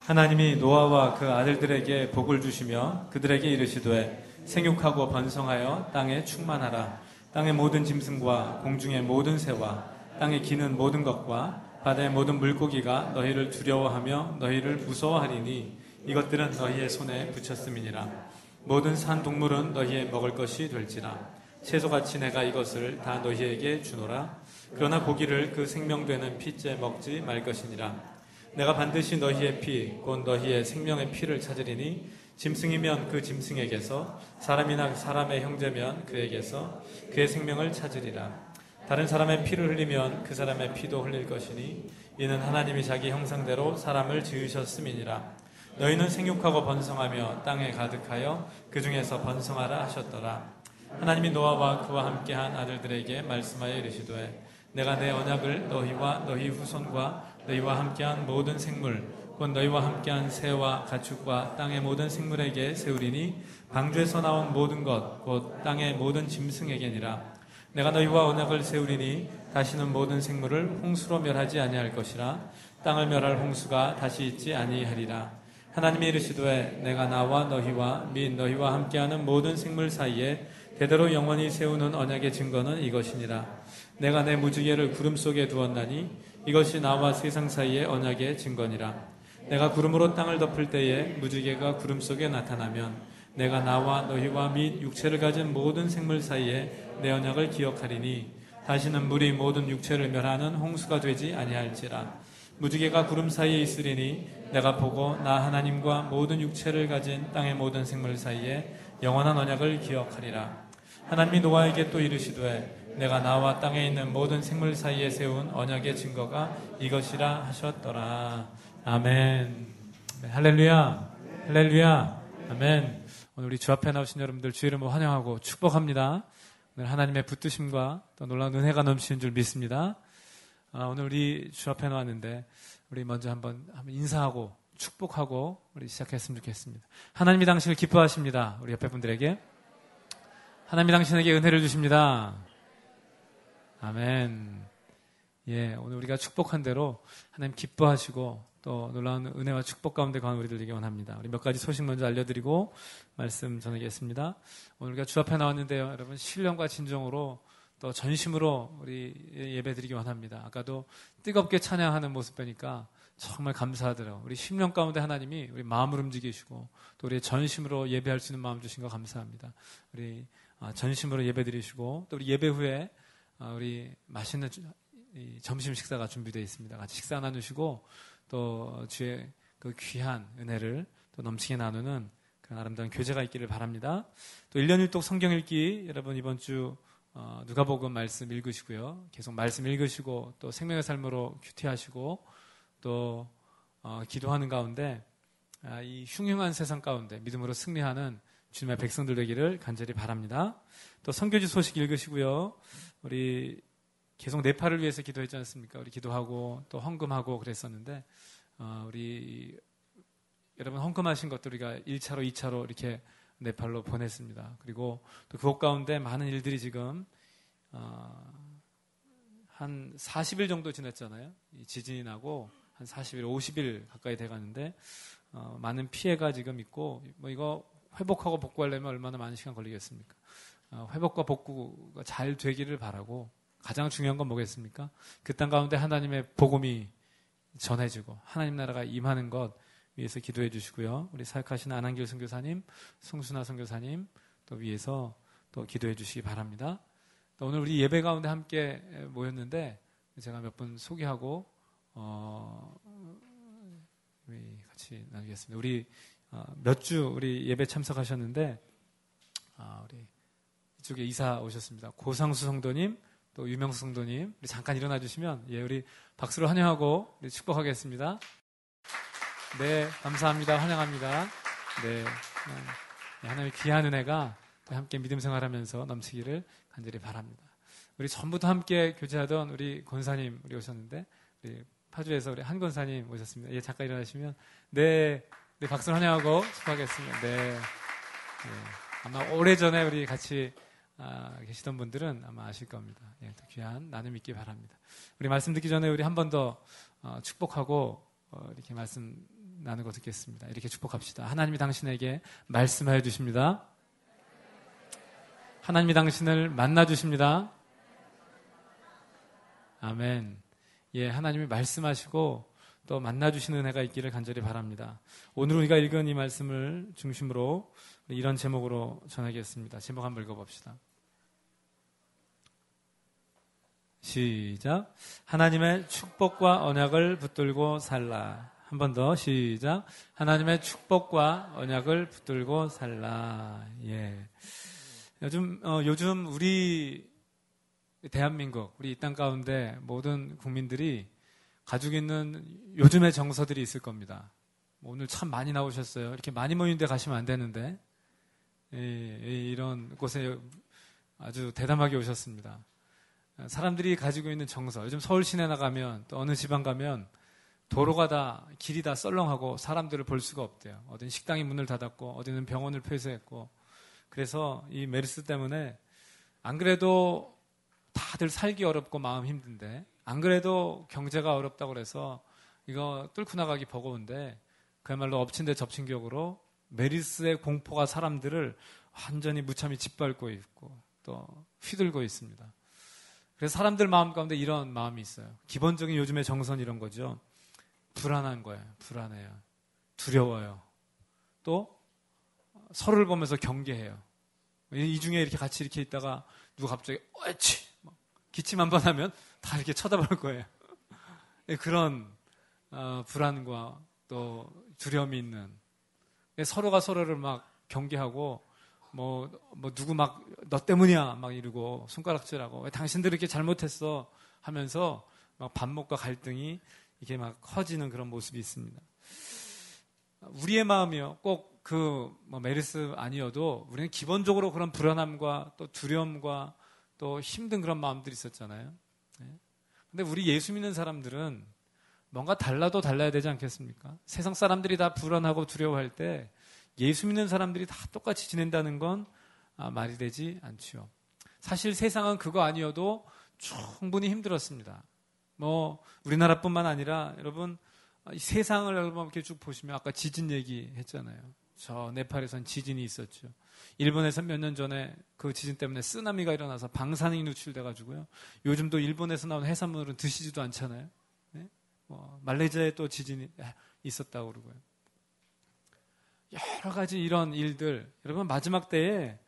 하나님이 노아와 그 아들들에게 복을 주시며 그들에게 이르시되 생육하고 번성하여 땅에 충만하라. 땅의 모든 짐승과 공중의 모든 새와 땅에 기는 모든 것과 바다의 모든 물고기가 너희를 두려워하며 너희를 무서워하리니 이것들은 너희의 손에 붙였음이니라. 모든 산 동물은 너희의 먹을 것이 될지라. 채소같이 내가 이것을 다 너희에게 주노라. 그러나 고기를 그 생명되는 피째 먹지 말 것이니라. 내가 반드시 너희의 피, 곧 너희의 생명의 피를 찾으리니 짐승이면 그 짐승에게서, 사람이나 사람의 형제면 그에게서 그의 생명을 찾으리라. 다른 사람의 피를 흘리면 그 사람의 피도 흘릴 것이니 이는 하나님이 자기 형상대로 사람을 지으셨음이니라. 너희는 생육하고 번성하며 땅에 가득하여 그 중에서 번성하라 하셨더라. 하나님이 노아와 그와 함께한 아들들에게 말씀하여 이르시되 내가 내 언약을 너희와 너희 후손과 너희와 함께한 모든 생물, 곧 너희와 함께한 새와 가축과 땅의 모든 생물에게 세우리니 방주에서 나온 모든 것, 곧 땅의 모든 짐승에게니라. 내가 너희와 언약을 세우리니 다시는 모든 생물을 홍수로 멸하지 아니할 것이라. 땅을 멸할 홍수가 다시 있지 아니하리라. 하나님이 이르시되 내가 나와 너희와 및 너희와 함께하는 모든 생물 사이에 대대로 영원히 세우는 언약의 증거는 이것이니라. 내가 내 무지개를 구름 속에 두었나니 이것이 나와 세상 사이의 언약의 증거니라. 내가 구름으로 땅을 덮을 때에 무지개가 구름 속에 나타나면 내가 나와 너희와 및 육체를 가진 모든 생물 사이에 내 언약을 기억하리니 다시는 물이 모든 육체를 멸하는 홍수가 되지 아니할지라. 무지개가 구름 사이에 있으리니 내가 보고 나 하나님과 모든 육체를 가진 땅의 모든 생물 사이에 영원한 언약을 기억하리라. 하나님이 노아에게 또 이르시되 내가 나와 땅에 있는 모든 생물 사이에 세운 언약의 증거가 이것이라 하셨더라. 아멘. 할렐루야. 할렐루야. 아멘. 오늘 우리 주 앞에 나오신 여러분들 주 이름으로 환영하고 축복합니다. 오늘 하나님의 붙드심과 또 놀라운 은혜가 넘치는 줄 믿습니다. 오늘 우리 주 앞에 나왔는데 우리 먼저 한번 인사하고 축복하고 우리 시작했으면 좋겠습니다. 하나님이 당신을 기뻐하십니다. 우리 옆에 분들에게 하나님이 당신에게 은혜를 주십니다. 아멘. 예, 오늘 우리가 축복한 대로 하나님 기뻐하시고 또 놀라운 은혜와 축복 가운데 가는 우리들 되기 원합니다. 우리 몇 가지 소식 먼저 알려드리고 말씀 전하겠습니다. 오늘 우리가 주 앞에 나왔는데요, 여러분 신령과 진정으로 또 전심으로 우리 예배 드리기 원합니다. 아까도 뜨겁게 찬양하는 모습 보니까 정말 감사하더라고요. 우리 심령 가운데 하나님이 우리 마음을 움직이시고 또 우리 전심으로 예배할 수 있는 마음 주신 거 감사합니다. 우리 전심으로 예배 드리시고 또 우리 예배 후에 우리 맛있는 점심 식사가 준비되어 있습니다. 같이 식사 나누시고 또 주의 그 귀한 은혜를 또 넘치게 나누는 그런 아름다운 교제가 있기를 바랍니다. 또 1년 1독 성경 읽기 여러분 이번 주 누가복음 말씀 읽으시고요. 계속 말씀 읽으시고 또 생명의 삶으로 큐티하시고 또 기도하는 가운데 이 흉흉한 세상 가운데 믿음으로 승리하는 주님의 백성들 되기를 간절히 바랍니다. 또 선교지 소식 읽으시고요. 우리 계속 네팔을 위해서 기도했지 않습니까? 우리 기도하고 또 헌금하고 그랬었는데 우리 여러분 헌금하신 것들 우리가 1차로 2차로 이렇게 네팔로 보냈습니다. 그리고 또 그곳 가운데 많은 일들이 지금 한 40일 정도 지났잖아요. 이 지진이 나고 한 40일, 50일 가까이 돼가는데 많은 피해가 지금 있고 뭐 이거 회복하고 복구하려면 얼마나 많은 시간 걸리겠습니까? 회복과 복구가 잘 되기를 바라고 가장 중요한 건 뭐겠습니까? 그 땅 가운데 하나님의 복음이 전해지고 하나님 나라가 임하는 것 위해서 기도해 주시고요. 우리 사역하시는 안한길 선교사님, 송순아 선교사님 또 위해서 또 기도해 주시기 바랍니다. 또 오늘 우리 예배 가운데 함께 모였는데 제가 몇 분 소개하고 우리 같이 나누겠습니다. 우리 몇 주 우리 예배 참석하셨는데 우리 이쪽에 이사 오셨습니다. 고상수 성도님 또 유명수 성도님 우리 잠깐 일어나 주시면 우리 박수로 환영하고 우리 축복하겠습니다. 네, 감사합니다. 환영합니다. 네, 하나님의 귀한 은혜가 함께 믿음 생활하면서 넘치기를 간절히 바랍니다. 우리 전부터 함께 교제하던 우리 권사님 우리 오셨는데 우리 파주에서 우리 한 권사님 오셨습니다. 잠깐 일어나시면 네, 박수로 환영하고 축복하겠습니다. 네, 아마 오래전에 우리 같이 계시던 분들은 아마 아실 겁니다. 또 귀한 나눔 있기 바랍니다. 우리 말씀 듣기 전에 우리 한 번 더 축복하고 이렇게 말씀 나누고 듣겠습니다. 이렇게 축복합시다. 하나님이 당신에게 말씀하여 주십니다. 하나님이 당신을 만나 주십니다. 아멘. 예, 하나님이 말씀하시고 또 만나 주시는 은혜가 있기를 간절히 바랍니다. 오늘 우리가 읽은 이 말씀을 중심으로 이런 제목으로 전하겠습니다. 제목 한번 읽어봅시다. 시작. 하나님의 축복과 언약을 붙들고 살라. 한 번 더 시작. 하나님의 축복과 언약을 붙들고 살라. 예. 요즘 우리 대한민국, 우리 이 땅 가운데 모든 국민들이 가지고 있는 요즘의 정서들이 있을 겁니다. 오늘 참 많이 나오셨어요. 이렇게 많이 모인 데 가시면 안 되는데 이런 곳에 아주 대담하게 오셨습니다. 사람들이 가지고 있는 정서, 요즘 서울 시내 나가면 또 어느 지방 가면 도로가 다 길이 다 썰렁하고 사람들을 볼 수가 없대요. 어디는 식당이 문을 닫았고 어디는 병원을 폐쇄했고, 그래서 이 메르스 때문에 안 그래도 다들 살기 어렵고 마음 힘든데, 안 그래도 경제가 어렵다고 그래서 이거 뚫고 나가기 버거운데, 그야말로 엎친 데 접친 격으로 메르스의 공포가 사람들을 완전히 무참히 짓밟고 있고 또 휘둘고 있습니다. 그래서 사람들 마음 가운데 이런 마음이 있어요. 기본적인 요즘의 정서는 이런 거죠. 불안한 거예요. 불안해요. 두려워요. 또 서로를 보면서 경계해요. 이 중에 이렇게 같이 이렇게 있다가 누가 갑자기 어치 기침 한 번 하면 다 이렇게 쳐다볼 거예요. 그런 불안과 또 두려움이 있는, 서로가 서로를 막 경계하고 누구 막 너 때문이야 막 이러고 손가락질하고 왜 당신들 이렇게 잘못했어 하면서 막 반목과 갈등이 이게 막 커지는 그런 모습이 있습니다. 우리의 마음이요, 꼭 메르스 아니어도 우리는 기본적으로 그런 불안함과 또 두려움과 또 힘든 그런 마음들이 있었잖아요. 근데 우리 예수 믿는 사람들은 뭔가 달라도 달라야 되지 않겠습니까? 세상 사람들이 다 불안하고 두려워할 때 예수 믿는 사람들이 다 똑같이 지낸다는 건 말이 되지 않죠. 사실 세상은 그거 아니어도 충분히 힘들었습니다. 우리나라뿐만 아니라 여러분 이 세상을 여러분 이렇게 쭉 보시면 아까 지진 얘기했잖아요. 저 네팔에선 지진이 있었죠. 일본에서 몇 년 전에 그 지진 때문에 쓰나미가 일어나서 방사능이 누출돼가지고요. 요즘도 일본에서 나온 해산물은 드시지도 않잖아요. 네? 말레이시아에 또 지진이 있었다고 그러고요. 여러 가지 이런 일들, 여러분 마지막 때에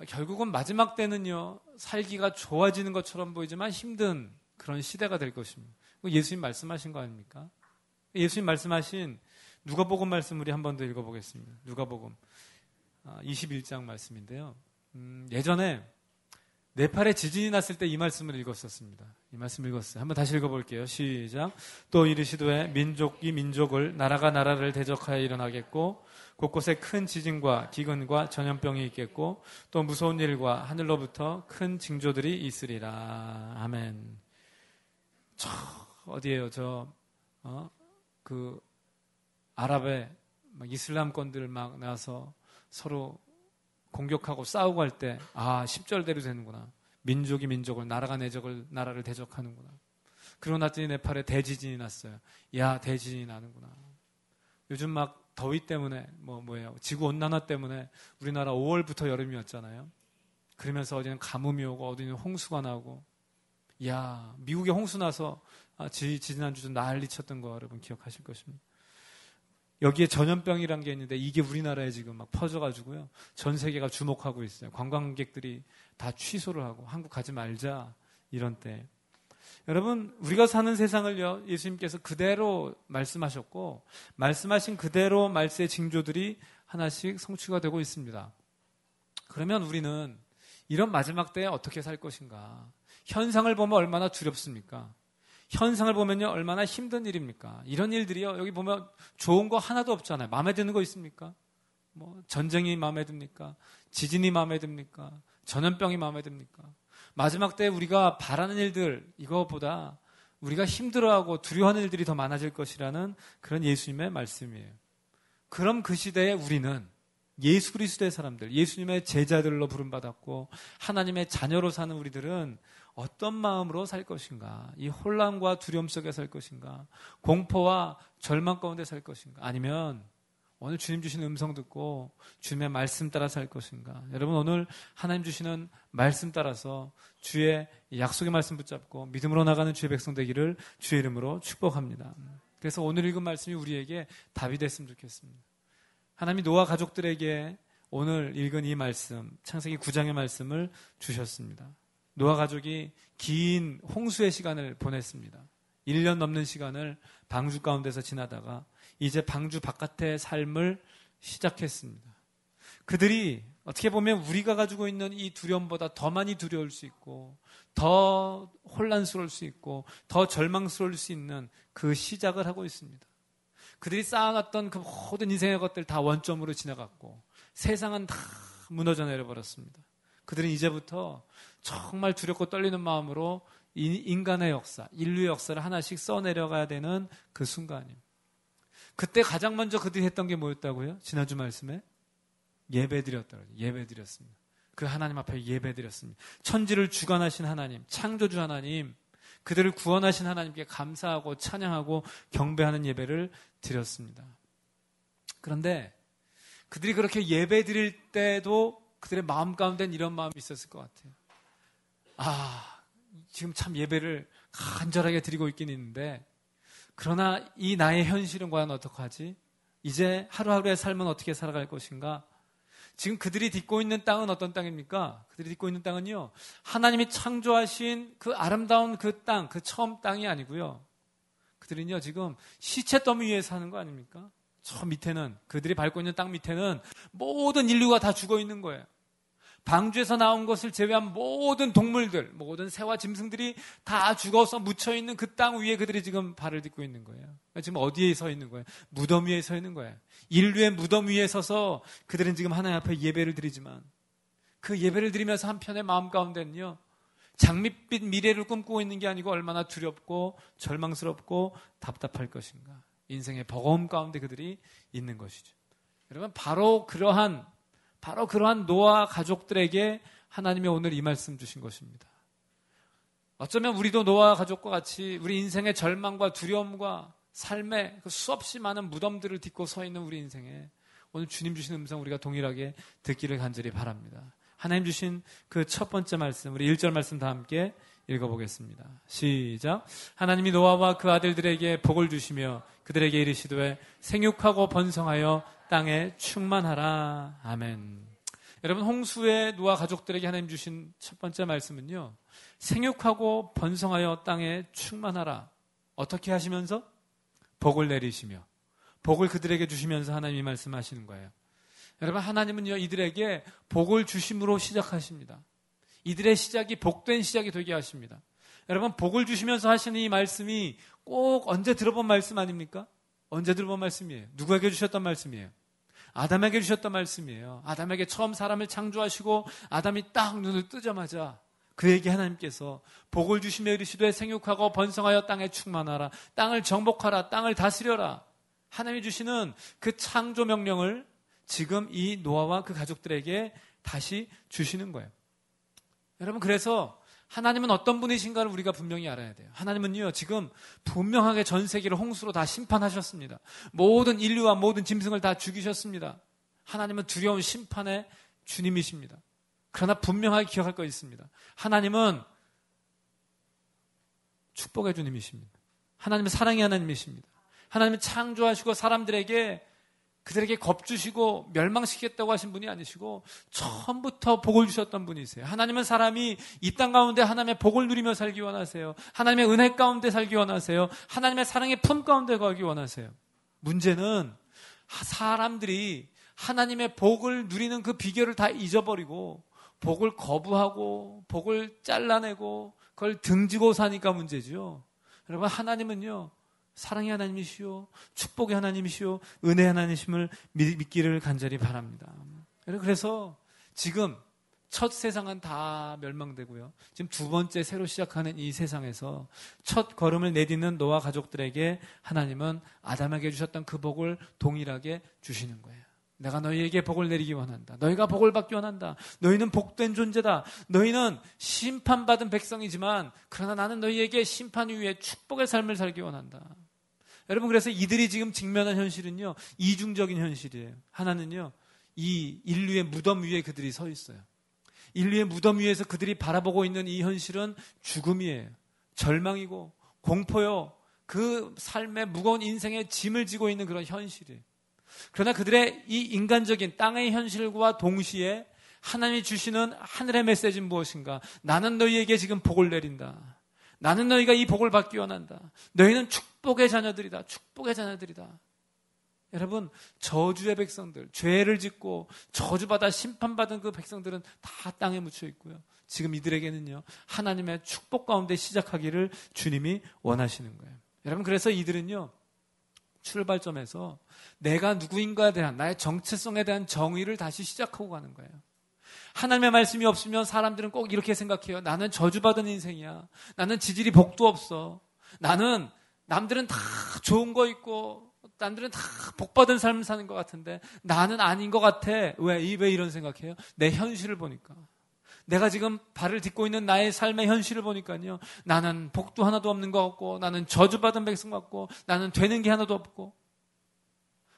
결국은 마지막 때는요, 살기가 좋아지는 것처럼 보이지만 힘든 그런 시대가 될 것입니다. 예수님 말씀하신 거 아닙니까? 예수님 말씀하신 누가복음 말씀 우리 한 번 더 읽어보겠습니다. 누가복음 21장 말씀인데요. 예전에 네팔에 지진이 났을 때 이 말씀을 읽었었습니다. 이 말씀 읽었어요. 한번 다시 읽어볼게요. 시작. 또 이르시되 민족이 민족을, 나라가 나라를 대적하여 일어나겠고 곳곳에 큰 지진과 기근과 전염병이 있겠고 또 무서운 일과 하늘로부터 큰 징조들이 있으리라. 아멘. 어디에요? 아랍의 이슬람권들 막 나와서 서로 공격하고 싸우고 할 때 10절대로 되는구나. 민족이 민족을, 나라가 나라를 대적하는구나. 그러고 났더니 네팔에 대지진이 났어요. 대지진이 나는구나. 요즘 막 더위 때문에 지구온난화 때문에 우리나라 5월부터 여름이었잖아요. 그러면서 어디는 가뭄이 오고 어디는 홍수가 나고, 미국에 홍수 나서 지난주 난리 쳤던 거 여러분 기억하실 것입니다. 여기에 전염병이란 게 있는데 이게 우리나라에 지금 막 퍼져가지고요. 전 세계가 주목하고 있어요. 관광객들이 다 취소를 하고 한국 가지 말자 이런 때. 여러분 우리가 사는 세상을요, 예수님께서 그대로 말씀하셨고 말씀하신 그대로 말씀의 징조들이 하나씩 성취가 되고 있습니다. 그러면 우리는 이런 마지막 때에 어떻게 살 것인가? 현상을 보면 얼마나 두렵습니까? 현상을 보면요 얼마나 힘든 일입니까? 이런 일들이요, 여기 보면 좋은 거 하나도 없잖아요. 마음에 드는 거 있습니까? 전쟁이 마음에 듭니까? 지진이 마음에 듭니까? 전염병이 마음에 듭니까? 마지막 때 우리가 바라는 일들, 이거보다 우리가 힘들어하고 두려워하는 일들이 더 많아질 것이라는 그런 예수님의 말씀이에요. 그럼 그 시대에 우리는 예수 그리스도의 사람들, 예수님의 제자들로 부름받았고 하나님의 자녀로 사는 우리들은 어떤 마음으로 살 것인가? 이 혼란과 두려움 속에 살 것인가? 공포와 절망 가운데 살 것인가? 아니면 오늘 주님 주시는 음성 듣고 주님의 말씀 따라 살 것인가? 여러분, 오늘 하나님 주시는 말씀 따라서 주의 약속의 말씀 붙잡고 믿음으로 나가는 주의 백성 되기를 주의 이름으로 축복합니다. 그래서 오늘 읽은 말씀이 우리에게 답이 됐으면 좋겠습니다. 하나님이 노아 가족들에게 오늘 읽은 이 말씀, 창세기 9장의 말씀을 주셨습니다. 노아 가족이 긴 홍수의 시간을 보냈습니다. 1년 넘는 시간을 방주 가운데서 지나다가 이제 방주 바깥의 삶을 시작했습니다. 그들이 어떻게 보면 우리가 가지고 있는 이 두려움보다 더 많이 두려울 수 있고 더 혼란스러울 수 있고 더 절망스러울 수 있는 그 시작을 하고 있습니다. 그들이 쌓아놨던 그 모든 인생의 것들 다 원점으로 지나갔고 세상은 다 무너져 내려버렸습니다. 그들은 이제부터 정말 두렵고 떨리는 마음으로 인간의 역사, 인류의 역사를 하나씩 써내려가야 되는 그 순간입니다. 그때 가장 먼저 그들이 했던 게 뭐였다고요? 지난주 말씀에 예배드렸다고요. 예배드렸습니다. 그 하나님 앞에 예배드렸습니다. 천지를 주관하신 하나님, 창조주 하나님, 그들을 구원하신 하나님께 감사하고 찬양하고 경배하는 예배를 드렸습니다. 그런데 그들이 그렇게 예배드릴 때도 그들의 마음 가운데는 이런 마음이 있었을 것 같아요. 지금 참 예배를 간절하게 드리고 있긴 있는데 그러나 이 나의 현실은 과연 어떡하지? 이제 하루하루의 삶은 어떻게 살아갈 것인가? 지금 그들이 딛고 있는 땅은 어떤 땅입니까? 그들이 딛고 있는 땅은요, 하나님이 창조하신 그 아름다운 그 땅, 그 처음 땅이 아니고요. 그들은요, 지금 시체 더미 위에 사는 거 아닙니까? 저 밑에는, 그들이 밟고 있는 땅 밑에는 모든 인류가 다 죽어 있는 거예요. 방주에서 나온 것을 제외한 모든 동물들, 모든 새와 짐승들이 다 죽어서 묻혀있는 그 땅 위에 그들이 지금 발을 딛고 있는 거예요. 지금 어디에 서 있는 거예요? 무덤 위에 서 있는 거예요. 인류의 무덤 위에 서서 그들은 지금 하나님 앞에 예배를 드리지만 그 예배를 드리면서 한편의 마음 가운데는요, 장밋빛 미래를 꿈꾸고 있는 게 아니고 얼마나 두렵고 절망스럽고 답답할 것인가. 인생의 버거움 가운데 그들이 있는 것이죠. 여러분, 바로 그러한 노아 가족들에게 하나님이 오늘 이 말씀 주신 것입니다. 어쩌면 우리도 노아 가족과 같이 우리 인생의 절망과 두려움과 삶의 그 수없이 많은 무덤들을 딛고 서 있는 우리 인생에 오늘 주님 주신 음성 우리가 동일하게 듣기를 간절히 바랍니다. 하나님 주신 그 첫 번째 말씀, 우리 1절 말씀 다 함께 읽어보겠습니다. 시작. 하나님이 노아와 그 아들들에게 복을 주시며 그들에게 이르시되 생육하고 번성하여 땅에 충만하라. 아멘. 여러분, 홍수의 노아 가족들에게 하나님 주신 첫 번째 말씀은요, 생육하고 번성하여 땅에 충만하라. 어떻게 하시면서? 복을 내리시며 복을 그들에게 주시면서 하나님이 말씀하시는 거예요. 여러분, 하나님은요, 이들에게 복을 주심으로 시작하십니다. 이들의 시작이 복된 시작이 되게 하십니다. 여러분, 복을 주시면서 하시는 이 말씀이 꼭 언제 들어본 말씀 아닙니까? 언제 들어본 말씀이에요? 누구에게 주셨던 말씀이에요? 아담에게 주셨던 말씀이에요. 아담에게 처음 사람을 창조하시고 아담이 딱 눈을 뜨자마자 그에게 하나님께서 복을 주시며 이르시되 생육하고 번성하여 땅에 충만하라. 땅을 정복하라. 땅을 다스려라. 하나님이 주시는 그 창조 명령을 지금 이 노아와 그 가족들에게 다시 주시는 거예요. 여러분, 그래서 하나님은 어떤 분이신가를 우리가 분명히 알아야 돼요. 하나님은요, 지금 분명하게 전 세계를 홍수로 다 심판하셨습니다. 모든 인류와 모든 짐승을 다 죽이셨습니다. 하나님은 두려운 심판의 주님이십니다. 그러나 분명하게 기억할 거 있습니다. 하나님은 축복의 주님이십니다. 하나님은 사랑의 하나님이십니다. 하나님은 창조하시고 사람들에게 그들에게 겁주시고 멸망시키겠다고 하신 분이 아니시고 처음부터 복을 주셨던 분이세요. 하나님은 사람이 이 땅 가운데 하나님의 복을 누리며 살기 원하세요. 하나님의 은혜 가운데 살기 원하세요. 하나님의 사랑의 품 가운데 가기 원하세요. 문제는 사람들이 하나님의 복을 누리는 그 비결을 다 잊어버리고 복을 거부하고 복을 잘라내고 그걸 등지고 사니까 문제죠. 여러분, 하나님은요, 사랑의 하나님이시오, 축복의 하나님이시오, 은혜의 하나님이심을 믿기를 간절히 바랍니다. 그래서 지금 첫 세상은 다 멸망되고요, 지금 두 번째 새로 시작하는 이 세상에서 첫 걸음을 내딛는 노아 가족들에게 하나님은 아담에게 주셨던 그 복을 동일하게 주시는 거예요. 내가 너희에게 복을 내리기 원한다. 너희가 복을 받기 원한다. 너희는 복된 존재다. 너희는 심판받은 백성이지만 그러나 나는 너희에게 심판 이후에 축복의 삶을 살기 원한다. 여러분, 그래서 이들이 지금 직면한 현실은요, 이중적인 현실이에요. 하나는요, 이 인류의 무덤 위에 그들이 서 있어요. 인류의 무덤 위에서 그들이 바라보고 있는 이 현실은 죽음이에요. 절망이고 공포요. 그 삶의 무거운 인생의 짐을 지고 있는 그런 현실이에요. 그러나 그들의 이 인간적인 땅의 현실과 동시에 하나님이 주시는 하늘의 메시지는 무엇인가? 나는 너희에게 지금 복을 내린다. 나는 너희가 이 복을 받기 원한다. 너희는 축복의 자녀들이다. 축복의 자녀들이다. 여러분, 저주의 백성들, 죄를 짓고 저주받아 심판받은 그 백성들은 다 땅에 묻혀 있고요. 지금 이들에게는요, 하나님의 축복 가운데 시작하기를 주님이 원하시는 거예요. 여러분, 그래서 이들은요, 출발점에서 내가 누구인가에 대한 나의 정체성에 대한 정의를 다시 시작하고 가는 거예요. 하나님의 말씀이 없으면 사람들은 꼭 이렇게 생각해요. 나는 저주받은 인생이야. 나는 지질이 복도 없어. 나는 남들은 다 좋은 거 있고 남들은 다 복받은 삶을 사는 것 같은데 나는 아닌 것 같아. 왜 이런 생각해요? 내 현실을 보니까. 내가 지금 발을 딛고 있는 나의 삶의 현실을 보니까요. 나는 복도 하나도 없는 것 같고 나는 저주받은 백성 같고 나는 되는 게 하나도 없고.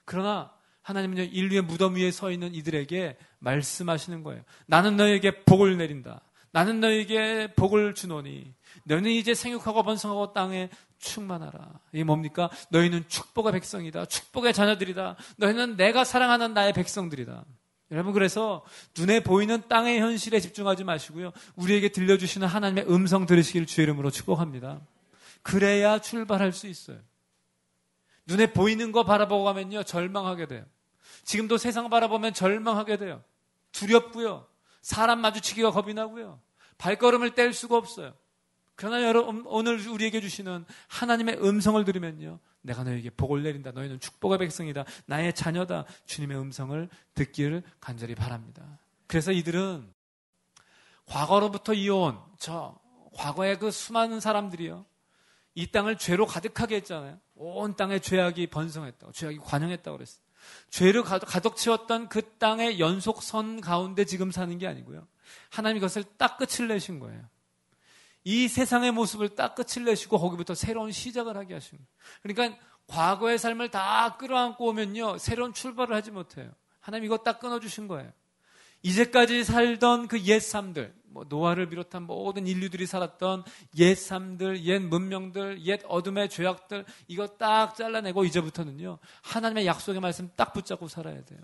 그러나 하나님은요, 인류의 무덤 위에 서 있는 이들에게 말씀하시는 거예요. 나는 너에게 복을 내린다. 나는 너에게 복을 주노니 너는 이제 생육하고 번성하고 땅에 충만하라. 이게 뭡니까? 너희는 축복의 백성이다. 축복의 자녀들이다. 너희는 내가 사랑하는 나의 백성들이다. 여러분, 그래서 눈에 보이는 땅의 현실에 집중하지 마시고요. 우리에게 들려주시는 하나님의 음성 들으시길 주의 이름으로 축복합니다. 그래야 출발할 수 있어요. 눈에 보이는 거 바라보고 가면요, 절망하게 돼요. 지금도 세상 바라보면 절망하게 돼요. 두렵고요. 사람 마주치기가 겁이 나고요. 발걸음을 뗄 수가 없어요. 그러나 여러분, 오늘 우리에게 주시는 하나님의 음성을 들으면요, 내가 너에게 복을 내린다. 너희는 축복의 백성이다. 나의 자녀다. 주님의 음성을 듣기를 간절히 바랍니다. 그래서 이들은 과거로부터 이어온 과거의 그 수많은 사람들이요, 이 땅을 죄로 가득하게 했잖아요. 온 땅에 죄악이 번성했다고, 죄악이 관영했다고 그랬어요. 죄를 가득 채웠던 그 땅의 연속선 가운데 지금 사는 게 아니고요. 하나님이 그것을 딱 끝을 내신 거예요. 이 세상의 모습을 딱 끝을 내시고 거기부터 새로운 시작을 하게 하신 거예요. 그러니까 과거의 삶을 다 끌어안고 오면요, 새로운 출발을 하지 못해요. 하나님 이거 딱 끊어주신 거예요. 이제까지 살던 그 옛 삶들, 노아를 비롯한 모든 인류들이 살았던 옛 삶들, 옛 문명들, 옛 어둠의 죄악들, 이거 딱 잘라내고 이제부터는요, 하나님의 약속의 말씀 딱 붙잡고 살아야 돼요.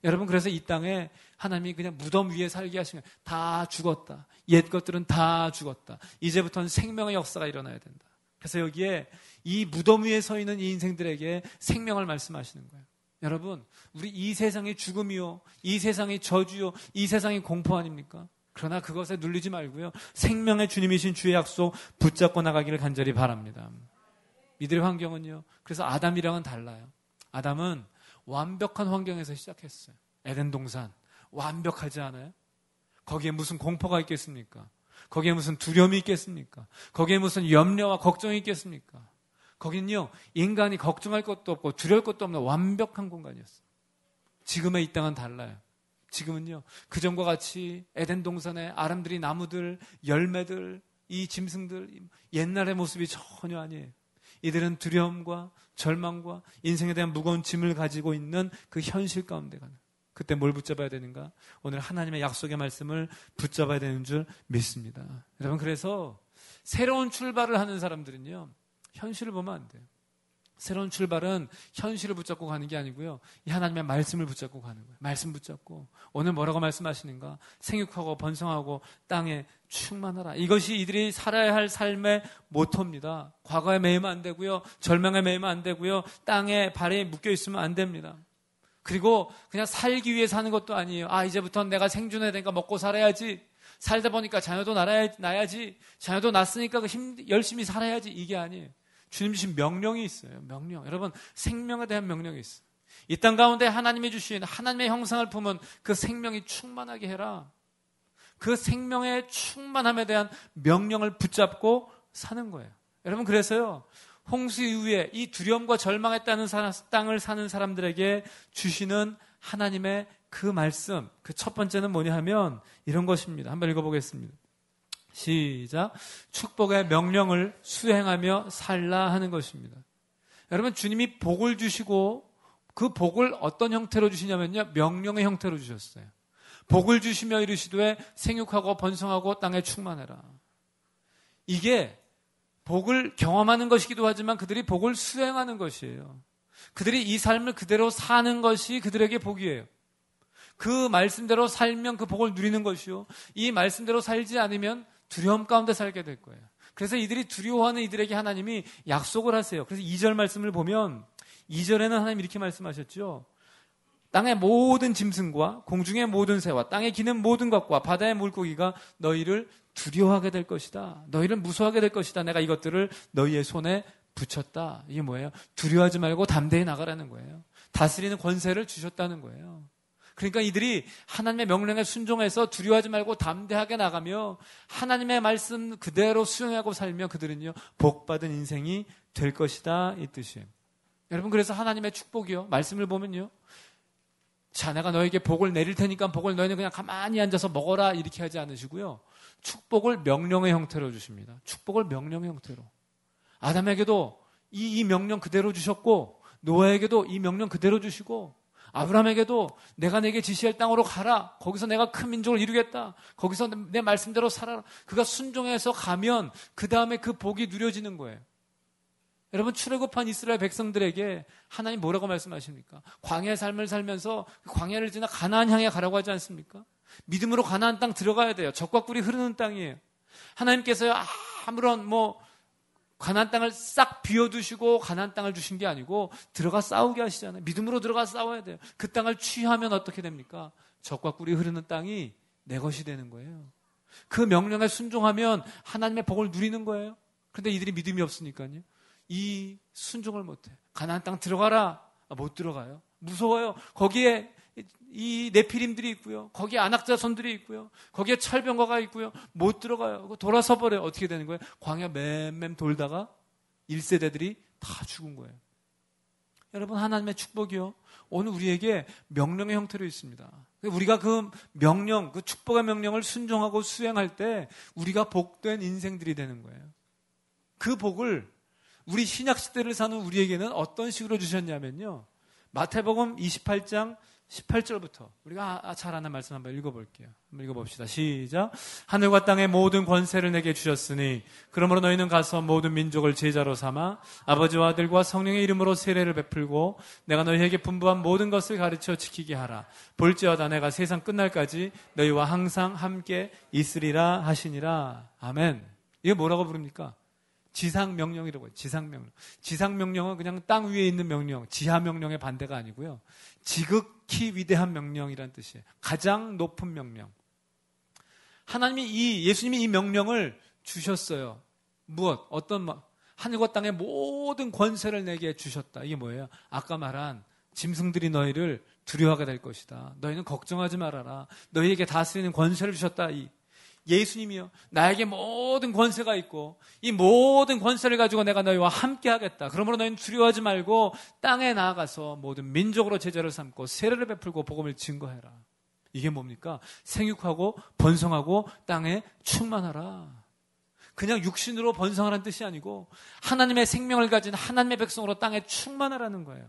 여러분, 그래서 이 땅에 하나님이 그냥 무덤 위에 살게 하신 거예요. 다 죽었다. 옛 것들은 다 죽었다. 이제부터는 생명의 역사가 일어나야 된다. 그래서 여기에 이 무덤 위에 서 있는 이 인생들에게 생명을 말씀하시는 거예요. 여러분, 우리 이 세상이 죽음이요, 이 세상이 저주요, 이 세상이 공포 아닙니까? 그러나 그것에 눌리지 말고요, 생명의 주님이신 주의 약속 붙잡고 나가기를 간절히 바랍니다. 이들의 환경은요, 그래서 아담이랑은 달라요. 아담은 완벽한 환경에서 시작했어요. 에덴 동산 완벽하지 않아요? 거기에 무슨 공포가 있겠습니까? 거기에 무슨 두려움이 있겠습니까? 거기에 무슨 염려와 걱정이 있겠습니까? 거긴요, 인간이 걱정할 것도 없고 두려울 것도 없는 완벽한 공간이었어요. 지금의 이 땅은 달라요. 지금은요, 그전과 같이 에덴 동산의 아름드리 나무들, 열매들, 이 짐승들, 옛날의 모습이 전혀 아니에요. 이들은 두려움과 절망과 인생에 대한 무거운 짐을 가지고 있는 그 현실 가운데 가는. 그때 뭘 붙잡아야 되는가? 오늘 하나님의 약속의 말씀을 붙잡아야 되는 줄 믿습니다. 여러분, 그래서 새로운 출발을 하는 사람들은요, 현실을 보면 안 돼요. 새로운 출발은 현실을 붙잡고 가는 게 아니고요, 이 하나님의 말씀을 붙잡고 가는 거예요. 말씀 붙잡고 오늘 뭐라고 말씀하시는가? 생육하고 번성하고 땅에 충만하라. 이것이 이들이 살아야 할 삶의 모토입니다. 과거에 매이면 안 되고요, 절망에 매이면 안 되고요, 땅에 발에 묶여 있으면 안 됩니다. 그리고 그냥 살기 위해 사는 것도 아니에요. 이제부터는 내가 생존해야 되니까 먹고 살아야지, 살다 보니까 자녀도 낳아야지, 자녀도 낳았으니까 열심히 살아야지, 이게 아니에요. 주님 주신 명령이 있어요. 명령. 여러분, 생명에 대한 명령이 있어요. 이 땅 가운데 하나님이 주신 하나님의 형상을 품은 그 생명이 충만하게 해라. 그 생명의 충만함에 대한 명령을 붙잡고 사는 거예요. 여러분, 그래서요, 홍수 이후에 이 두려움과 절망에 따른 땅을 사는 사람들에게 주시는 하나님의 그 말씀, 그 첫 번째는 뭐냐 하면 이런 것입니다. 한번 읽어보겠습니다. 시작. 축복의 명령을 수행하며 살라 하는 것입니다. 여러분, 주님이 복을 주시고 그 복을 어떤 형태로 주시냐면요, 명령의 형태로 주셨어요. 복을 주시며 이르시되 생육하고 번성하고 땅에 충만해라. 이게 복을 경험하는 것이기도 하지만 그들이 복을 수행하는 것이에요. 그들이 이 삶을 그대로 사는 것이 그들에게 복이에요. 그 말씀대로 살면 그 복을 누리는 것이요, 이 말씀대로 살지 않으면 두려움 가운데 살게 될 거예요. 그래서 이들이 두려워하는 이들에게 하나님이 약속을 하세요. 그래서 2절 말씀을 보면 2절에는 하나님이 이렇게 말씀하셨죠. 땅의 모든 짐승과 공중의 모든 새와 땅에 기는 모든 것과 바다의 물고기가 너희를 두려워하게 될 것이다. 너희를 무서워하게 될 것이다. 내가 이것들을 너희의 손에 붙였다. 이게 뭐예요? 두려워하지 말고 담대히 나가라는 거예요. 다스리는 권세를 주셨다는 거예요. 그러니까 이들이 하나님의 명령에 순종해서 두려워하지 말고 담대하게 나가며 하나님의 말씀 그대로 수용하고 살며 그들은요, 복받은 인생이 될 것이다, 이 뜻이에요. 여러분, 그래서 하나님의 축복이요, 말씀을 보면요, 자, 내가 너에게 복을 내릴 테니까 복을 너희는 그냥 가만히 앉아서 먹어라, 이렇게 하지 않으시고요, 축복을 명령의 형태로 주십니다. 축복을 명령의 형태로. 아담에게도 이 명령 그대로 주셨고, 노아에게도 이 명령 그대로 주시고, 아브라함에게도 내가 내게 지시할 땅으로 가라. 거기서 내가 큰 민족을 이루겠다. 거기서 내 말씀대로 살아라. 그가 순종해서 가면 그 다음에 그 복이 누려지는 거예요. 여러분, 출애굽한 이스라엘 백성들에게 하나님 뭐라고 말씀하십니까? 광야의 삶을 살면서 광야를 지나 가나안 향해 가라고 하지 않습니까? 믿음으로 가나안 땅 들어가야 돼요. 젖과 꿀이 흐르는 땅이에요. 하나님께서요, 아무런 가나안 땅을 싹 비워두시고 가나안 땅을 주신 게 아니고 들어가 싸우게 하시잖아요. 믿음으로 들어가 싸워야 돼요. 그 땅을 취하면 어떻게 됩니까? 젖과 꿀이 흐르는 땅이 내 것이 되는 거예요. 그 명령에 순종하면 하나님의 복을 누리는 거예요. 그런데 이들이 믿음이 없으니까요, 이 순종을 못해. 가나안 땅 들어가라. 못 들어가요. 무서워요. 거기에 이 네피림들이 있고요, 거기에 안악자손들이 있고요, 거기에 철병거가 있고요, 못 들어가요. 돌아서 버려요. 어떻게 되는 거예요? 광야 맴맴 돌다가 1세대들이 다 죽은 거예요. 여러분, 하나님의 축복이요, 오늘 우리에게 명령의 형태로 있습니다. 우리가 그 명령, 그 축복의 명령을 순종하고 수행할 때 우리가 복된 인생들이 되는 거예요. 그 복을 우리 신약 시대를 사는 우리에게는 어떤 식으로 주셨냐면요, 마태복음 28장 18절부터 우리가 잘 아는 말씀 한번 읽어볼게요. 한번 읽어봅시다. 시작. 하늘과 땅의 모든 권세를 내게 주셨으니 그러므로 너희는 가서 모든 민족을 제자로 삼아 아버지와 아들과 성령의 이름으로 세례를 베풀고 내가 너희에게 분부한 모든 것을 가르쳐 지키게 하라. 볼지어다 내가 세상 끝날까지 너희와 항상 함께 있으리라 하시니라. 아멘. 이게 뭐라고 부릅니까? 지상명령이라고 해요. 지상명령. 지상명령은 그냥 땅 위에 있는 명령, 지하명령의 반대가 아니고요, 지극히 위대한 명령이라는 뜻이에요. 가장 높은 명령. 예수님이 이 명령을 주셨어요. 무엇? 하늘과 땅의 모든 권세를 내게 주셨다. 이게 뭐예요? 아까 말한 짐승들이 너희를 두려워하게 될 것이다. 너희는 걱정하지 말아라. 너희에게 다스리는 권세를 주셨다. 예수님이요, 나에게 모든 권세가 있고 이 모든 권세를 가지고 내가 너희와 함께 하겠다. 그러므로 너희는 두려워하지 말고 땅에 나아가서 모든 민족으로 제자를 삼고 세례를 베풀고 복음을 증거해라. 이게 뭡니까? 생육하고 번성하고 땅에 충만하라. 그냥 육신으로 번성하라는 뜻이 아니고 하나님의 생명을 가진 하나님의 백성으로 땅에 충만하라는 거예요.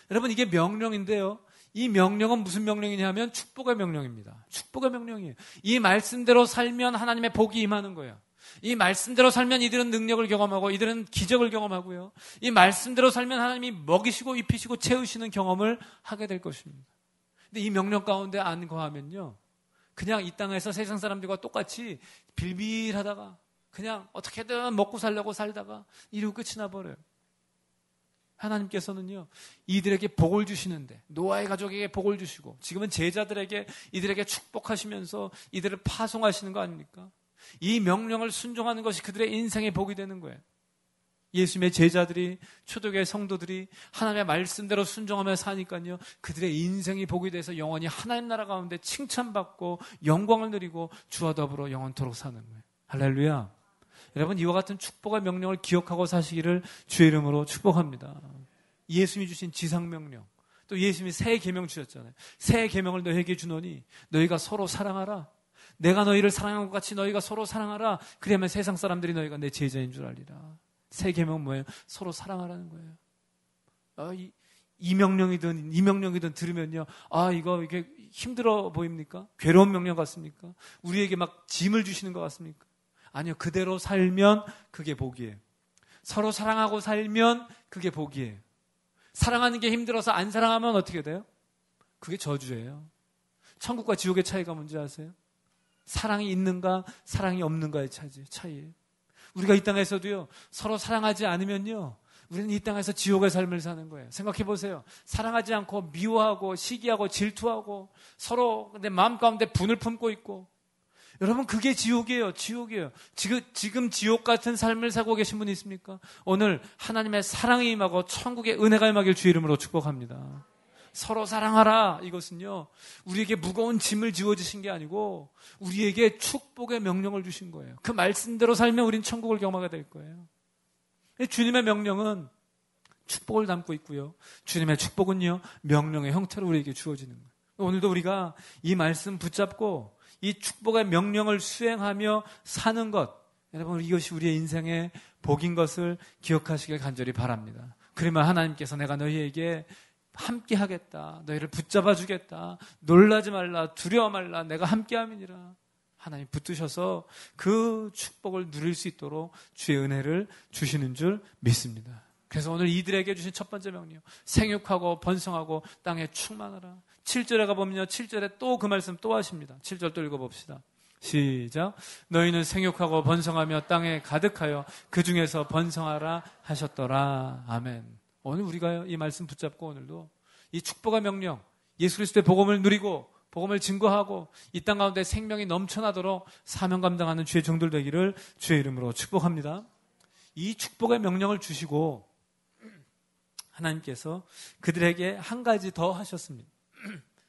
여러분, 이게 명령인데요, 이 명령은 무슨 명령이냐면 축복의 명령입니다. 축복의 명령이에요. 이 말씀대로 살면 하나님의 복이 임하는 거예요. 이 말씀대로 살면 이들은 능력을 경험하고 이들은 기적을 경험하고요, 이 말씀대로 살면 하나님이 먹이시고 입히시고 채우시는 경험을 하게 될 것입니다. 근데 이 명령 가운데 안 거하면요, 그냥 이 땅에서 세상 사람들과 똑같이 빌빌하다가 그냥 어떻게든 먹고 살려고 살다가 이러고 끝이 나버려요. 하나님께서는요, 이들에게 복을 주시는데, 노아의 가족에게 복을 주시고 지금은 제자들에게 이들에게 축복하시면서 이들을 파송하시는 거 아닙니까? 이 명령을 순종하는 것이 그들의 인생의 복이 되는 거예요. 예수님의 제자들이, 초대교회 성도들이 하나님의 말씀대로 순종하며 사니까요, 그들의 인생이 복이 돼서 영원히 하나님 나라 가운데 칭찬받고 영광을 누리고 주와 더불어 영원토록 사는 거예요. 할렐루야. 여러분, 이와 같은 축복의 명령을 기억하고 사시기를 주의 이름으로 축복합니다. 예수님이 주신 지상명령, 또 예수님이 새 계명 주셨잖아요. 새 계명을 너희에게 주노니 너희가 서로 사랑하라. 내가 너희를 사랑한 것 같이 너희가 서로 사랑하라. 그래야만 세상 사람들이 너희가 내 제자인 줄 알리라. 새 계명은 뭐예요? 서로 사랑하라는 거예요. 이 명령이든 들으면요, 이게 힘들어 보입니까? 괴로운 명령 같습니까? 우리에게 막 짐을 주시는 것 같습니까? 아니요, 그대로 살면 그게 복이에요. 서로 사랑하고 살면 그게 복이에요. 사랑하는 게 힘들어서 안 사랑하면 어떻게 돼요? 그게 저주예요. 천국과 지옥의 차이가 뭔지 아세요? 사랑이 있는가 사랑이 없는가의 차이예요. 우리가 이 땅에서도요, 서로 사랑하지 않으면요, 우리는 이 땅에서 지옥의 삶을 사는 거예요. 생각해 보세요. 사랑하지 않고 미워하고 시기하고 질투하고 서로 내 마음 가운데 분을 품고 있고, 여러분 그게 지옥이에요. 지옥이에요. 지금 지옥 같은 삶을 살고 계신 분이 있습니까? 오늘 하나님의 사랑이 임하고 천국의 은혜가 임하길 주의 이름으로 축복합니다. 서로 사랑하라. 이것은요, 우리에게 무거운 짐을 지워주신 게 아니고 우리에게 축복의 명령을 주신 거예요. 그 말씀대로 살면 우린 천국을 경험하게 될 거예요. 주님의 명령은 축복을 담고 있고요, 주님의 축복은요, 명령의 형태로 우리에게 주어지는 거예요. 오늘도 우리가 이 말씀 붙잡고 이 축복의 명령을 수행하며 사는 것, 여러분 이것이 우리의 인생의 복인 것을 기억하시길 간절히 바랍니다. 그러면 하나님께서 내가 너희에게 함께 하겠다, 너희를 붙잡아 주겠다, 놀라지 말라, 두려워 말라, 내가 함께 함이니라. 하나님 붙드셔서 그 축복을 누릴 수 있도록 주의 은혜를 주시는 줄 믿습니다. 그래서 오늘 이들에게 주신 첫 번째 명령, 생육하고 번성하고 땅에 충만하라. 7절에 가보면요, 7절에 또 그 말씀 또 하십니다. 7절 또 읽어봅시다. 시작. 너희는 생육하고 번성하며 땅에 가득하여 그 중에서 번성하라 하셨더라. 아멘. 오늘 우리가 이 말씀 붙잡고 오늘도 이 축복의 명령, 예수 그리스도의 복음을 누리고 복음을 증거하고 이 땅 가운데 생명이 넘쳐나도록 사명 감당하는 주의 종들 되기를 주의 이름으로 축복합니다. 이 축복의 명령을 주시고 하나님께서 그들에게 한 가지 더 하셨습니다.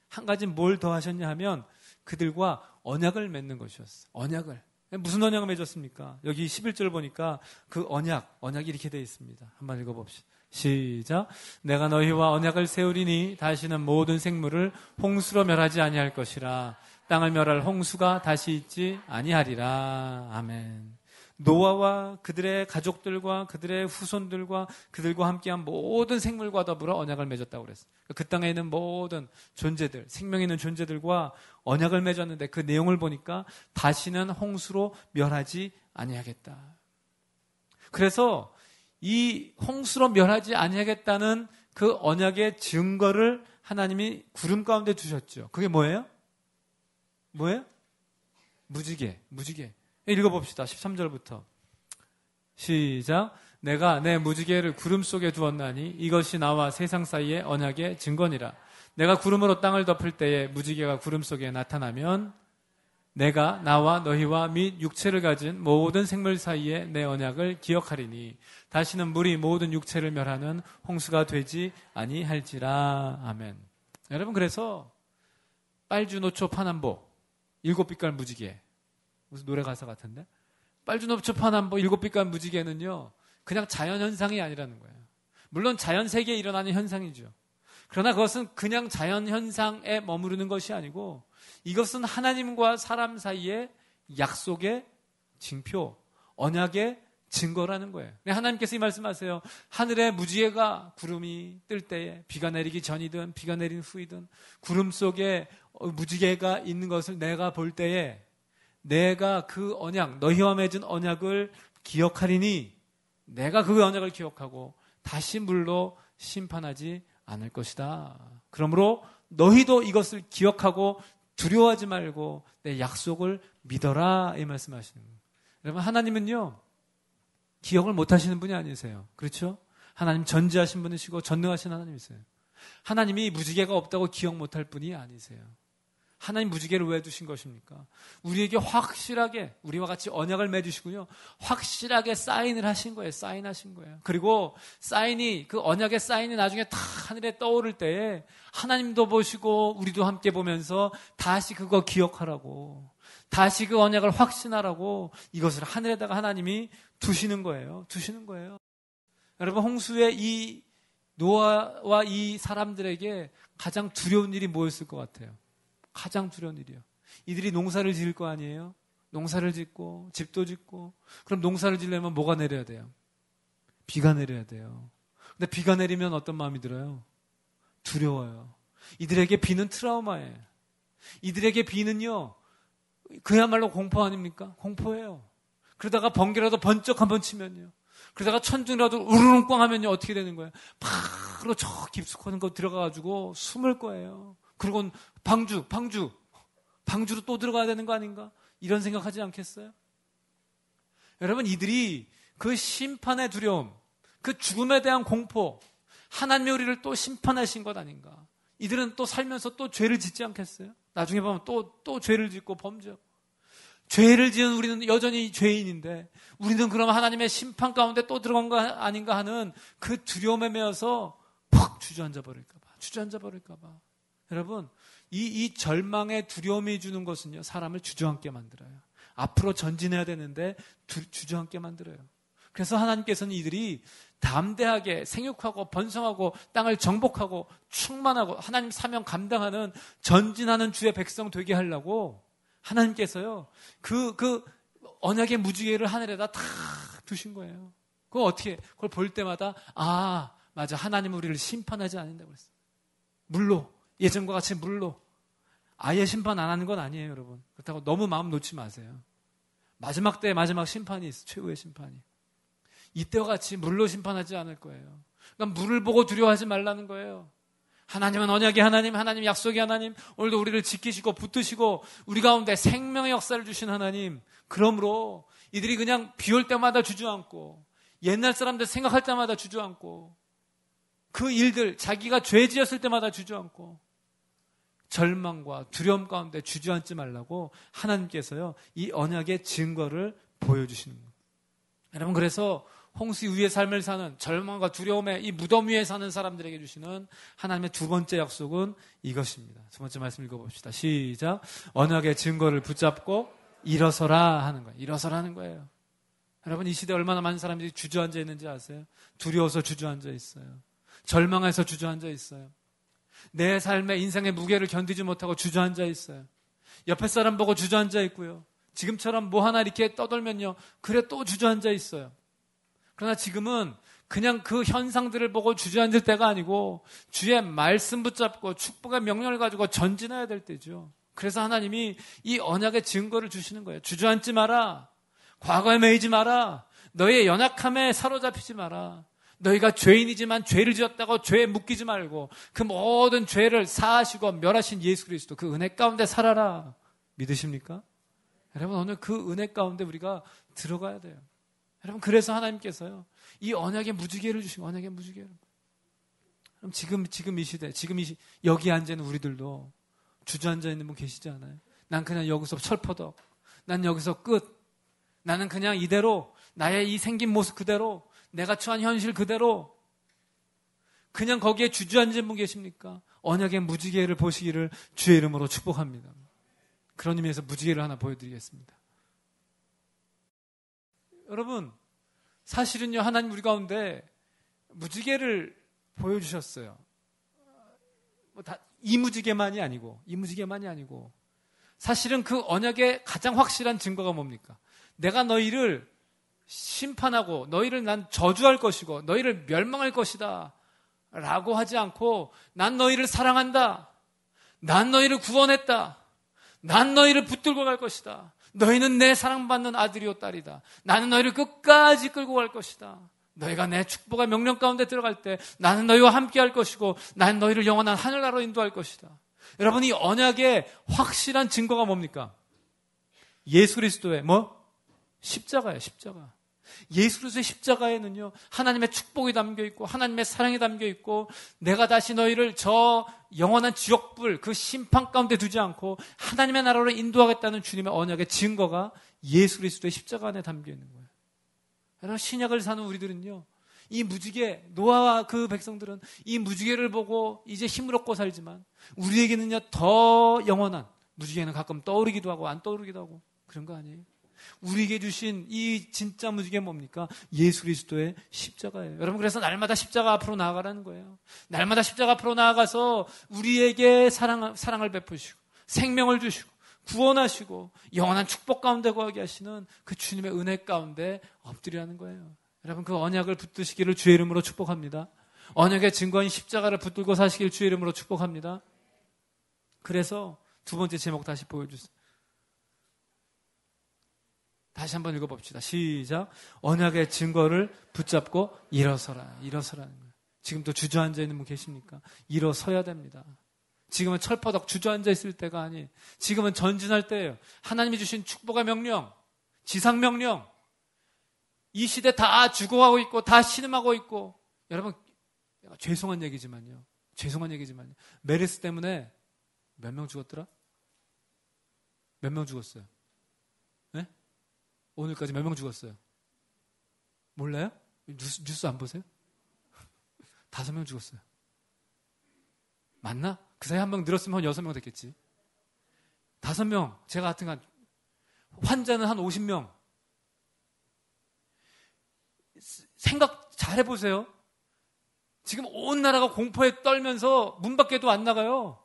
한 가지 뭘 더 하셨냐 하면 그들과 언약을 맺는 것이었어요. 언약을. 무슨 언약을 맺었습니까? 여기 11절 보니까 그 언약이 이렇게 되어 있습니다. 한번 읽어봅시다. 시작. 내가 너희와 언약을 세우리니 다시는 모든 생물을 홍수로 멸하지 아니할 것이라. 땅을 멸할 홍수가 다시 있지 아니하리라. 아멘. 노아와 그들의 가족들과 그들의 후손들과 그들과 함께한 모든 생물과 더불어 언약을 맺었다고 그랬어요. 그 땅에 있는 모든 존재들, 생명 있는 존재들과 언약을 맺었는데 그 내용을 보니까 다시는 홍수로 멸하지 아니하겠다. 그래서 이 홍수로 멸하지 아니하겠다는 그 언약의 증거를 하나님이 구름 가운데 두셨죠. 그게 뭐예요? 무지개. 읽어봅시다. 13절부터. 시작. 내가 내 무지개를 구름 속에 두었나니 이것이 나와 세상 사이의 언약의 증거니라. 내가 구름으로 땅을 덮을 때에 무지개가 구름 속에 나타나면 내가 나와 너희와 및 육체를 가진 모든 생물 사이에 내 언약을 기억하리니 다시는 물이 모든 육체를 멸하는 홍수가 되지 아니할지라. 아멘. 여러분, 그래서 빨주노초 파남보 7빛깔 무지개, 무슨 노래 가사 같은데? 빨주노초 파남보 7빛깔 무지개는요, 그냥 자연현상이 아니라는 거예요. 물론 자연세계에 일어나는 현상이죠. 그러나 그것은 그냥 자연현상에 머무르는 것이 아니고 이것은 하나님과 사람 사이의 약속의 징표, 언약의 증거라는 거예요. 하나님께서 이 말씀하세요. 하늘에 무지개가 구름이 뜰 때에, 비가 내리기 전이든 비가 내린 후이든 구름 속에 무지개가 있는 것을 내가 볼 때에 내가 그 언약, 너희와 맺은 언약을 기억하리니 내가 그 언약을 기억하고 다시 물로 심판하지 않을 것이다. 그러므로 너희도 이것을 기억하고 두려워하지 말고 내 약속을 믿어라, 이 말씀하시는 거예요. 여러분, 하나님은요 기억을 못하시는 분이 아니세요. 그렇죠? 하나님 전지하신 분이시고 전능하신 하나님이세요. 하나님이 무지개가 없다고 기억 못할 분이 아니세요. 하나님 무지개를 왜 두신 것입니까? 우리에게 확실하게, 우리와 같이 언약을 맺으시고요, 확실하게 사인을 하신 거예요. 사인하신 거예요. 그리고 그 언약의 사인이 나중에 다 하늘에 떠오를 때에 하나님도 보시고 우리도 함께 보면서 다시 그거 기억하라고, 다시 그 언약을 확신하라고 이것을 하늘에다가 하나님이 두시는 거예요. 여러분, 홍수의 이 노아와 이 사람들에게 가장 두려운 일이 뭐였을 것 같아요? 가장 두려운 일이요. 이들이 농사를 지을 거 아니에요? 농사를 짓고 집도 짓고. 그럼 농사를 지려면 뭐가 내려야 돼요? 비가 내려야 돼요. 근데 비가 내리면 어떤 마음이 들어요? 두려워요. 이들에게 비는 트라우마예요. 이들에게 비는요, 그야말로 공포 아닙니까? 공포예요. 그러다가 번개라도 번쩍 한번 치면요, 그러다가 천둥이라도 우르릉 하면요, 어떻게 되는 거예요? 바로 저 깊숙한 곳 들어가가지고 숨을 거예요. 그리고 방주로 또 들어가야 되는 거 아닌가? 이런 생각하지 않겠어요? 여러분, 이들이 그 심판의 두려움, 그 죽음에 대한 공포, 하나님이 우리를 또 심판하신 것 아닌가? 이들은 또 살면서 또 죄를 짓지 않겠어요? 나중에 보면 또 죄를 짓고 범죄. 죄를 지은 우리는 여전히 죄인인데, 우리는 그럼 하나님의 심판 가운데 또 들어간 거 아닌가 하는 그 두려움에 매여서 퍽 주저앉아 버릴까봐. 여러분, 이 절망의 두려움이 주는 것은요, 사람을 주저앉게 만들어요. 앞으로 전진해야 되는데 주저앉게 만들어요. 그래서 하나님께서는 이들이 담대하게 생육하고 번성하고 땅을 정복하고 충만하고 하나님 사명 감당하는 전진하는 주의 백성 되게 하려고 하나님께서요, 그 언약의 무지개를 하늘에다 탁 두신 거예요. 그걸 볼 때마다, 맞아, 하나님은 우리를 심판하지 않는다고 그랬어요. 물로, 예전과 같이 물로. 아예 심판 안 하는 건 아니에요, 여러분. 그렇다고 너무 마음 놓지 마세요. 마지막 때에 마지막 심판이 있어요. 최후의 심판이. 이때와 같이 물로 심판하지 않을 거예요. 그러니까 물을 보고 두려워하지 말라는 거예요. 하나님은 언약의 하나님, 하나님 약속의 하나님, 오늘도 우리를 지키시고 붙드시고 우리 가운데 생명의 역사를 주신 하나님. 그러므로 이들이 그냥 비 올 때마다 주저앉고 옛날 사람들 생각할 때마다 주저앉고 그 일들, 자기가 죄 지었을 때마다 주저앉고 절망과 두려움 가운데 주저앉지 말라고 하나님께서요, 이 언약의 증거를 보여주시는 거예요. 여러분, 그래서 홍수 위의 삶을 사는, 절망과 두려움에 이 무덤 위에 사는 사람들에게 주시는 하나님의 두 번째 약속은 이것입니다. 두 번째 말씀 읽어봅시다. 시작. 언약의 증거를 붙잡고 일어서라 하는 거예요. 일어서라는 거예요. 여러분, 이 시대에 얼마나 많은 사람들이 주저앉아 있는지 아세요? 두려워서 주저앉아 있어요. 절망해서 주저앉아 있어요. 내 삶의 인생의 무게를 견디지 못하고 주저앉아 있어요. 옆에 사람 보고 주저앉아 있고요. 지금처럼 뭐 하나 이렇게 떠돌면요, 그래 또 주저앉아 있어요. 그러나 지금은 그냥 그 현상들을 보고 주저앉을 때가 아니고 주의 말씀 붙잡고 축복의 명령을 가지고 전진해야 될 때죠. 그래서 하나님이 이 언약의 증거를 주시는 거예요. 주저앉지 마라. 과거에 매이지 마라. 너의 연약함에 사로잡히지 마라. 너희가 죄인이지만 죄를 지었다고 죄에 묶이지 말고 그 모든 죄를 사하시고 멸하신 예수 그리스도 그 은혜 가운데 살아라. 믿으십니까? 여러분, 오늘 그 은혜 가운데 우리가 들어가야 돼요. 여러분, 그래서 하나님께서요, 이 언약의 무지개를 주시고, 언약의 무지개를. 그럼 지금 이 시대, 여기 앉아 있는 우리들도 주저앉아 있는 분 계시지 않아요? 난 그냥 여기서 철퍼덕. 난 여기서 끝. 나는 그냥 이대로, 나의 이 생긴 모습 그대로, 내가 처한 현실 그대로, 그냥 거기에 주저앉은 분 계십니까? 언약의 무지개를 보시기를 주의 이름으로 축복합니다. 그런 의미에서 무지개를 하나 보여드리겠습니다. 여러분, 사실은요, 하나님 우리 가운데 무지개를 보여주셨어요. 이 무지개만이 아니고, 사실은 그 언약의 가장 확실한 증거가 뭡니까? 내가 너희를 심판하고, 너희를 난 저주할 것이고, 너희를 멸망할 것이다. 라고 하지 않고, 난 너희를 사랑한다. 난 너희를 구원했다. 난 너희를 붙들고 갈 것이다. 너희는 내 사랑받는 아들이요 딸이다. 나는 너희를 끝까지 끌고 갈 것이다. 너희가 내 축복의 명령 가운데 들어갈 때 나는 너희와 함께 할 것이고 나는 너희를 영원한 하늘나라로 인도할 것이다. 여러분, 이 언약의 확실한 증거가 뭡니까? 예수 그리스도의 십자가예요. 십자가. 예수 그리스도의 십자가에는요, 하나님의 축복이 담겨 있고 하나님의 사랑이 담겨 있고 내가 다시 너희를 저 영원한 지옥불 그 심판 가운데 두지 않고 하나님의 나라로 인도하겠다는 주님의 언약의 증거가 예수 그리스도의 십자가 안에 담겨 있는 거예요. 여러분, 신약을 사는 우리들은요, 이 무지개, 노아와 그 백성들은 이 무지개를 보고 이제 힘을 얻고 살지만 우리에게는요 더 영원한, 무지개는 가끔 떠오르기도 하고 안 떠오르기도 하고 그런 거 아니에요? 우리에게 주신 이 진짜 무지개 뭡니까? 예수 그리스도의 십자가예요. 여러분, 그래서 날마다 십자가 앞으로 나아가라는 거예요. 날마다 십자가 앞으로 나아가서 우리에게 사랑을 베푸시고 생명을 주시고 구원하시고 영원한 축복 가운데 거하게 하시는 그 주님의 은혜 가운데 엎드리라는 거예요. 여러분, 그 언약을 붙드시기를 주의 이름으로 축복합니다. 언약의 증거인 십자가를 붙들고 사시길 주의 이름으로 축복합니다. 그래서 두 번째 제목 다시 보여주세요. 다시 한번 읽어봅시다. 시작. 언약의 증거를 붙잡고 일어서라. 일어서라는 거예요. 지금도 주저앉아 있는 분 계십니까? 일어서야 됩니다. 지금은 철퍼덕 주저앉아 있을 때가 아니에요. 지금은 전진할 때예요. 하나님이 주신 축복의 명령, 지상 명령. 이 시대 다 죽어가고 있고 다 신음하고 있고. 여러분, 죄송한 얘기지만요. 메르스 때문에 몇 명 죽었더라? 몇 명 죽었어요? 네? 오늘까지 몇 명 죽었어요? 몰라요? 뉴스 안 보세요? 5명 죽었어요. 맞나? 그 사이에 한 명 늘었으면 한 6명 됐겠지. 5명, 제가 하여튼간 환자는 한 50명. 생각 잘 해보세요. 지금 온 나라가 공포에 떨면서 문 밖에도 안 나가요.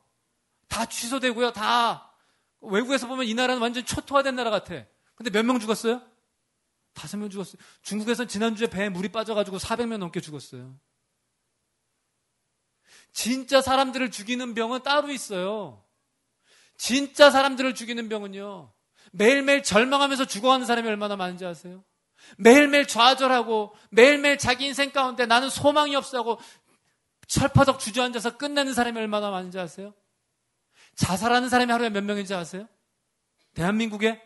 다 취소되고요. 다 외국에서 보면 이 나라는 완전 초토화된 나라 같아. 근데 몇 명 죽었어요? 5명 죽었어요. 중국에서는 지난주에 배에 물이 빠져가지고 400명 넘게 죽었어요. 진짜 사람들을 죽이는 병은 따로 있어요. 진짜 사람들을 죽이는 병은요, 매일매일 절망하면서 죽어가는 사람이 얼마나 많은지 아세요? 매일매일 좌절하고 매일매일 자기 인생 가운데 나는 소망이 없어 하고 철퍼덕 주저앉아서 끝내는 사람이 얼마나 많은지 아세요? 자살하는 사람이 하루에 몇 명인지 아세요? 대한민국에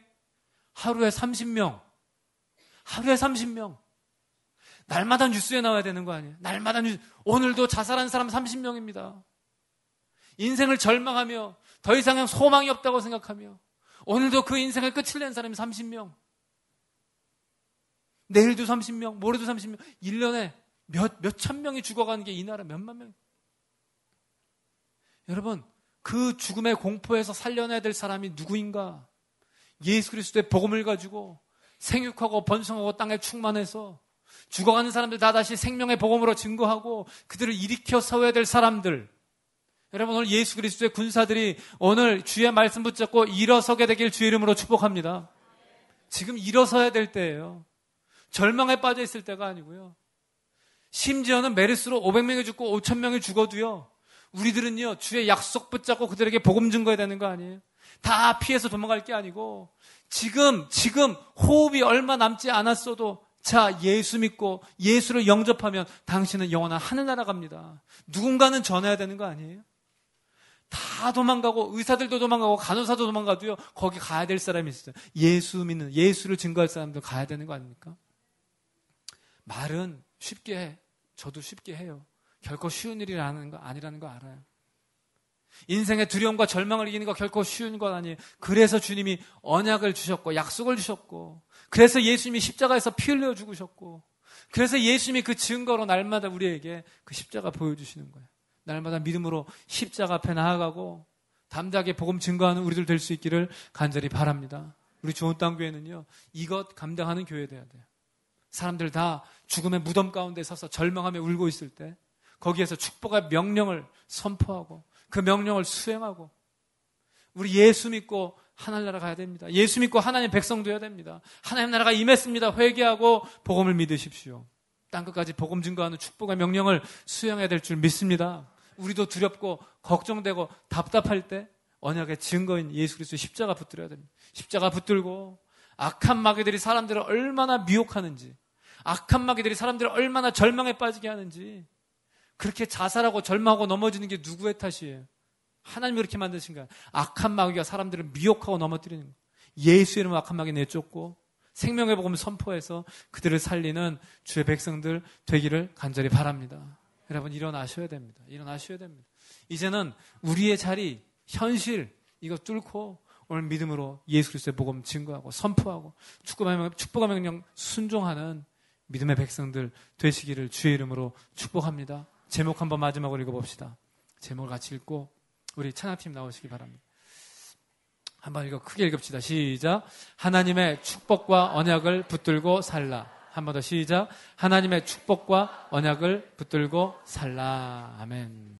하루에 30명. 하루에 30명. 날마다 뉴스에 나와야 되는 거 아니에요? 날마다 뉴스. 오늘도 자살한 사람 30명입니다. 인생을 절망하며 더 이상 소망이 없다고 생각하며 오늘도 그 인생을 끝을 낸 사람이 30명. 내일도 30명, 모레도 30명. 1년에 몇천 명이 죽어가는 게 이 나라 몇만 명. 여러분, 그 죽음의 공포에서 살려내야 될 사람이 누구인가? 예수 그리스도의 복음을 가지고 생육하고 번성하고 땅에 충만해서 죽어가는 사람들 다 다시 생명의 복음으로 증거하고 그들을 일으켜 세워야 될 사람들. 여러분, 오늘 예수 그리스도의 군사들이 오늘 주의 말씀 붙잡고 일어서게 되길 주의 이름으로 축복합니다. 지금 일어서야 될 때예요. 절망에 빠져 있을 때가 아니고요. 심지어는 메르스로 500명이 죽고 5,000명이 죽어도요, 우리들은요, 주의 약속 붙잡고 그들에게 복음 증거해야 되는 거 아니에요? 다 피해서 도망갈 게 아니고 지금 호흡이 얼마 남지 않았어도 자, 예수 믿고 예수를 영접하면 당신은 영원한 하늘나라 갑니다. 누군가는 전해야 되는 거 아니에요? 다 도망가고 의사들도 도망가고 간호사도 도망가도요, 거기 가야 될 사람이 있어요. 예수 믿는, 예수를 증거할 사람들 가야 되는 거 아닙니까? 말은 쉽게 해. 저도 쉽게 해요. 결코 쉬운 일이 아니라는 거 알아요. 인생의 두려움과 절망을 이기는 거 결코 쉬운 건 아니에요. 그래서 주님이 언약을 주셨고 약속을 주셨고, 그래서 예수님이 십자가에서 피 흘려 죽으셨고, 그래서 예수님이 그 증거로 날마다 우리에게 그 십자가 보여주시는 거예요. 날마다 믿음으로 십자가 앞에 나아가고 담대하게 복음 증거하는 우리들 될 수 있기를 간절히 바랍니다. 우리 좋은 땅 교회는요, 이것 감당하는 교회 돼야 돼요. 사람들 다 죽음의 무덤 가운데 서서 절망하며 울고 있을 때 거기에서 축복의 명령을 선포하고 그 명령을 수행하고, 우리 예수 믿고 하늘나라 가야 됩니다. 예수 믿고 하나님 백성 되어야 됩니다. 하나님 나라가 임했습니다. 회개하고 복음을 믿으십시오. 땅끝까지 복음 증거하는 축복의 명령을 수행해야 될 줄 믿습니다. 우리도 두렵고 걱정되고 답답할 때 언약의 증거인 예수 그리스도 십자가 붙들어야 됩니다. 십자가 붙들고 악한 마귀들이 사람들을 얼마나 미혹하는지, 악한 마귀들이 사람들을 얼마나 절망에 빠지게 하는지, 그렇게 자살하고 절망하고 넘어지는 게 누구의 탓이에요? 하나님이 그렇게 만드신 거야. 악한 마귀가 사람들을 미혹하고 넘어뜨리는 거예요. 예수 이름으로 악한 마귀 내쫓고 생명의 복음을 선포해서 그들을 살리는 주의 백성들 되기를 간절히 바랍니다. 여러분, 일어나셔야 됩니다. 일어나셔야 됩니다. 이제는 우리의 자리, 현실 이거 뚫고 오늘 믿음으로 예수 그리스도의 복음 증거하고 선포하고 축복의 명령 순종하는 믿음의 백성들 되시기를 주의 이름으로 축복합니다. 제목 한번 마지막으로 읽어봅시다. 제목을 같이 읽고 우리 찬양팀 나오시기 바랍니다. 한번 이거 크게 읽읍시다. 시작. 하나님의 축복과 언약을 붙들고 살라. 한 번 더 시작. 하나님의 축복과 언약을 붙들고 살라. 아멘.